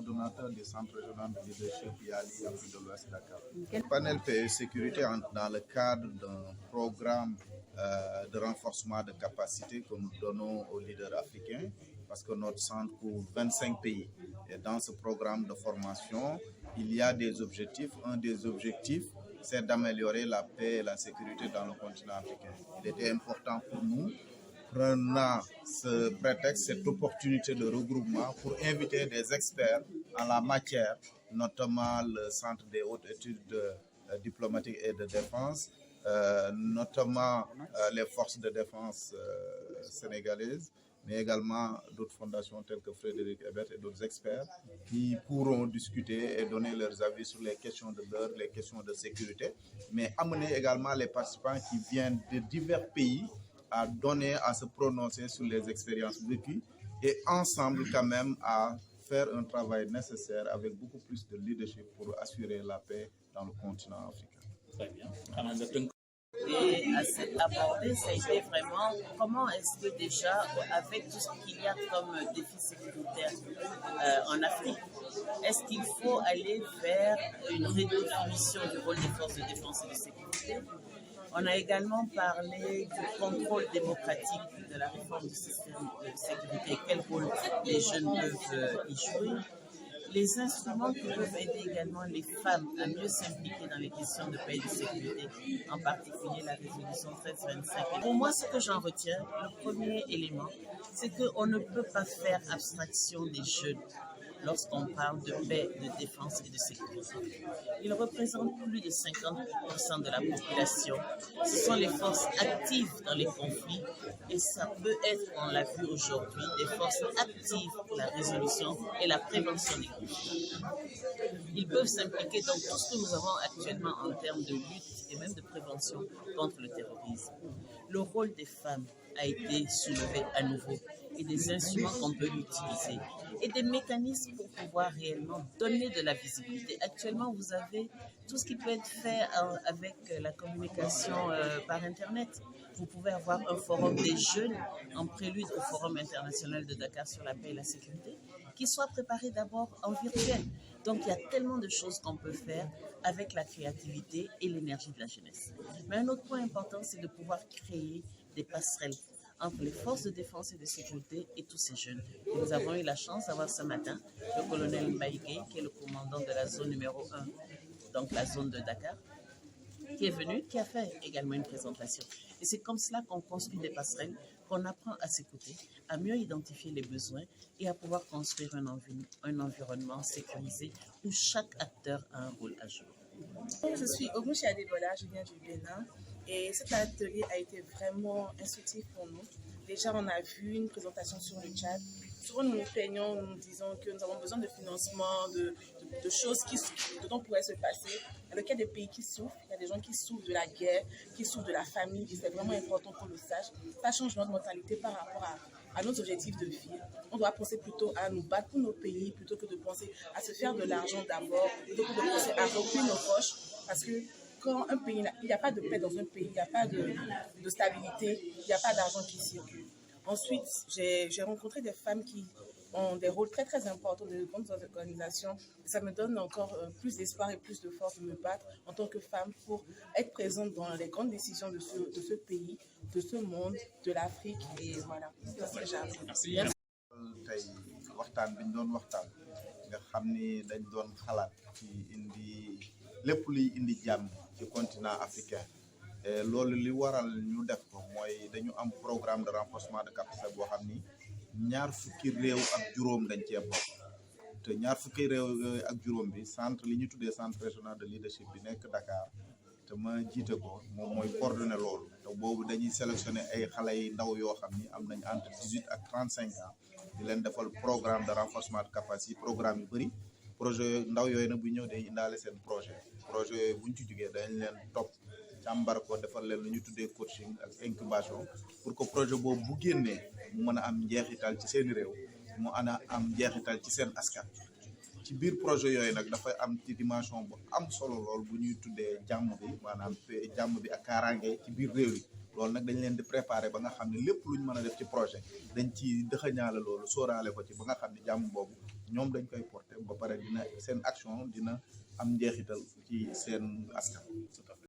coordonnateur du Centre régional de leadership IALI Afrique de l'Ouest Dakar. Le panel PE Sécurité dans le cadre d'un programme de renforcement de capacité que nous donnons aux leaders africains, parce que notre centre couvre 25 pays. Et dans ce programme de formation, il y a des objectifs. Un des objectifs, c'est d'améliorer la paix et la sécurité dans le continent africain. Il était important pour nous, prenant ce prétexte, cette opportunité de regroupement, pour inviter des experts en la matière, notamment le Centre des hautes études diplomatiques et de défense, notamment les forces de défense sénégalaises, mais également d'autres fondations telles que Frédéric Ebert et d'autres experts qui pourront discuter et donner leurs avis sur les questions de l'heure, les questions de sécurité, mais amener également les participants qui viennent de divers pays à donner, à se prononcer sur les expériences vécues et ensemble quand même à faire un travail nécessaire avec beaucoup plus de leadership pour assurer la paix dans le continent africain. Très bien. Et à cette abordée, ça a été vraiment comment est-ce que déjà, avec tout ce qu'il y a comme défi sécuritaire en Afrique, est-ce qu'il faut aller vers une redéfinition du rôle des forces de défense et de sécurité? On a également parlé du contrôle démocratique de la réforme du système de sécurité, quel rôle les jeunes peuvent y jouer. Les instruments qui peuvent aider également les femmes à mieux s'impliquer dans les questions de paix et de sécurité, en particulier la résolution 1325. Pour moi, ce que j'en retiens, le premier élément, c'est qu'on ne peut pas faire abstraction des jeunes lorsqu'on parle de paix, de défense et de sécurité. Ils représentent plus de 50% de la population. Ce sont les forces actives dans les conflits et ça peut être, on l'a vu aujourd'hui, des forces actives pour la résolution et la prévention des conflits. Ils peuvent s'impliquer dans tout ce que nous avons actuellement en termes de lutte et même de prévention contre le terrorisme. Le rôle des femmes a été soulevé à nouveau et des instruments qu'on peut utiliser et des mécanismes pour pouvoir réellement donner de la visibilité. Actuellement, vous avez tout ce qui peut être fait avec la communication par Internet. Vous pouvez avoir un forum des jeunes en prélude au Forum international de Dakar sur la paix et la sécurité, qui soit préparé d'abord en virtuel. Donc, il y a tellement de choses qu'on peut faire avec la créativité et l'énergie de la jeunesse. Mais un autre point important, c'est de pouvoir créer des passerelles entre les forces de défense et de sécurité et tous ces jeunes. Et nous avons eu la chance d'avoir ce matin le colonel Mbaïgué, qui est le commandant de la zone numéro 1, donc la zone de Dakar, qui est venu, qui a fait également une présentation. Et c'est comme cela qu'on construit des passerelles, qu'on apprend à s'écouter, à mieux identifier les besoins et à pouvoir construire un environnement sécurisé où chaque acteur a un rôle à jouer. Je suis Ogunshi Adebola, je viens du Bénin. Et cet atelier a été vraiment instructif pour nous. Déjà, on a vu une présentation sur le chat. Souvent, nous nous plaignons, nous disons que nous avons besoin de financement, de choses dont pourraient se passer. Il y a des pays qui souffrent, il y a des gens qui souffrent de la guerre, qui souffrent de la famine, et c'est vraiment important qu'on le sache. Ça change notre mentalité par rapport à nos objectifs de vie. On doit penser plutôt à nous battre pour nos pays, plutôt que de penser à se faire de l'argent d'abord, plutôt que de penser à remplir nos poches, parce que quand un pays, il n'y a pas de paix dans un pays, il n'y a pas de stabilité, il n'y a pas d'argent qui circule. Ensuite, j'ai rencontré des femmes qui ont des rôles très très importants dans de grandes organisations. Ça me donne encore plus d'espoir et plus de force de me battre en tant que femme pour être présente dans les grandes décisions de ce pays, de ce monde, de l'Afrique. Et voilà, c'est ce que j'ai appris. Merci. tey waxtaan bi ñu doon waxtaan nga xam ni dañ doon xalaat ci indi lépp luy indi jàmm ci continent africain loolu li waral ñu def ko mooy dañu am programme de renforcement de capacité boo xam ni ñaar fukki réew ak juróom dañ cee bokk te ñaar fukki réew yooyu ak juróom bi centre li ñu tuddee centre régional de leadership bi nekk Dakar te ma jiite ko moom mooy coordonné loolu te boobu dañuy sélectionné ay xale yi ndaw yoo xam ni am nañ entre 18 ak 35 ans di leen defal programme de renforcement de capacité programme yu bëri projet ndaw yooyu nag bu ñëw day indaale seen projet yooyu buñ ci jugee dañ leen topp càmbar ko defal leen lu ñu tuddee coaching ak incubation pour que projet boobu bu génnee mu mën a am njeexital ci seen réew mu am njeexital ci seen askan ci biir projet yooyu nag dafay am ci dimension bu am solo lool bu ñuy tuddee jàmm bi maanaam jàmm bi ak kaaraange ci biir réew yi loolu nag dañ leen di préparer ba nga xam ne lépp luñ mën a def ci projet dañ ci dëxañaale loolu sóoraale ko ci ba nga xam ne jàmm boobu ñoom dañ koy porter ba pare dina seen action dina am njeexital ci seen askan.